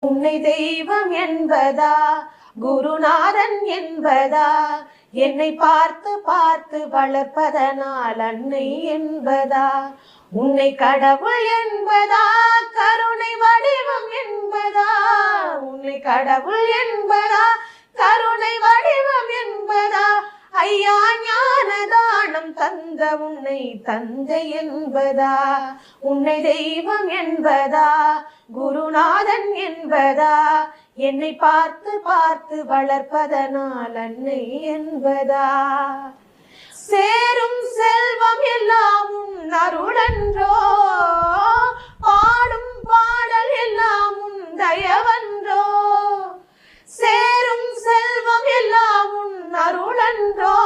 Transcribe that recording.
உன்னை தெய்வம் என்பதா, குருநாதன் என்பதா, என்னை பார்த்து பார்த்து வளர்ப்பதனால் அன்னை என்பதா, உன்னை கடவுள் என்பதா, கருணை வடிவம் என்பதா, உன்னை கடவுள் என்பதா, கருணை வடிவம் என்பதா, ஐயா ஞான தானம் தந்த உன்னை தந்தை என்பதா, உன்னை தெய்வம் என்பதா, குருநாதன் என்பதா, என்னை பார்த்து பார்த்து வளர்ப்பதனால் அன்னை என்பதா, சேரும் செல்வம் எல்லாம் உன் அருளன்றோ, பாடும் பாடல் எல்லாம் உன் தயவன்றோ, சேரும் செல்வம் எல்லாம் உன் அருளன்றோ,